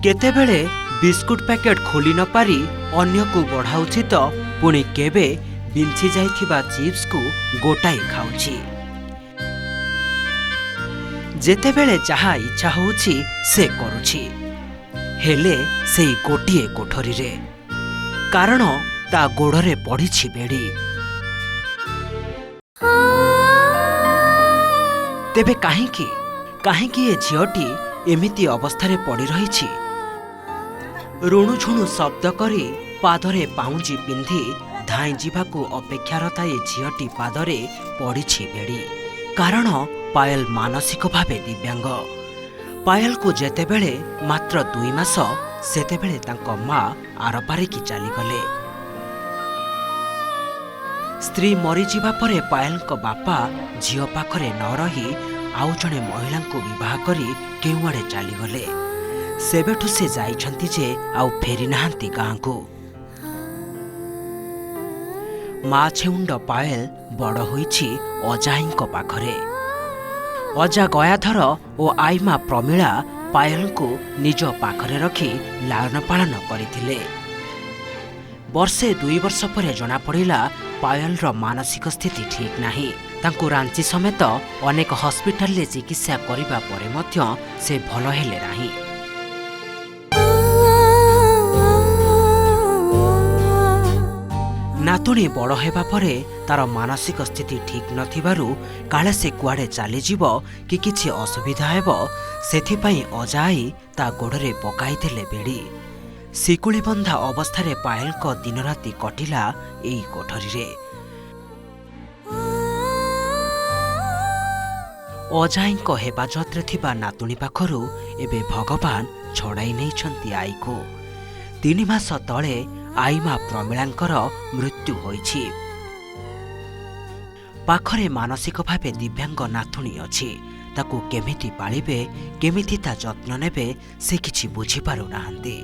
केतेबेले biscuit packet खोली न पारी अन्य को बढ़ाउछि तो पुणी केबे बिंछि जाइथिबा चिप्स को गोटाई खाउछि। जेतेबेले जहा इच्छा होउछि से करुछि, हेले सेई गोटिए कोठरी रे, कारण ता गोड़रे पड़िछि बेड़ी। तेबे काहींकी काहींकी ए झियोटी एमिति अवस्थारे पड़ी रहिछि। ऋणुझुणु शब्द करी पादरे पाउंजी पिंधि धाई जीवाकू अपेक्षारता ए झियोटी पादरे पड़िछि बेड़ी, कारण पायल मानसिक भावे दिव्यांग। पायल को जेतेबेले मात्र 2 मास सेतेबेले तांको मां आरपारिकी चलीगले। स्त्री मरीजिबा परे पायलको बापा झियो पाखरे न रही आउ जणे महिला को विवाह करी केउआड़े चलीगले। सेबेठु से जाइछंती जे आउ फेरी नाहांती गाँ को। माँ छेउंड पायल बड़ होइछि अजाईंको पाखरे। अजा गयाधर और आईमा प्रमीला पायल को निज पाखरे रखी लालन पालन करथिले। वर्षे 2 वर्ष पर जना पड़िला पायल रो मानसिक स्थिति ठीक नाही। तांको रांची समेत अनेक हॉस्पिटल ले चिकित्सा करिबा परे मध्य से भल हेले नाही। नातुणी बड़ हेबा परे तार मानसिक स्थिति ठीक नथिबारु काले से कुआडे चली जीव कि किछि असुविधा हेबो सेथिपई अजाई ता गोड़रे पकाई देले बेड़ी। सिकुली बंधा अवस्था पायल को दिन राति कटिला एई कोठरी रे। अजाई को हेफाजत रे थिबा नातुणी पाखरु एबे भगवान छड़ाई नैछंती आई को। 3 मास तले आईमा प्रमीलांकर मृत्यु होइछि। पाखरे मानसिक भावे दिव्यांग नातुणी अछि, ताकू केमिति पालिबे केमिति ता जत्न नेबे से किछि बुझी पारु नाहंती।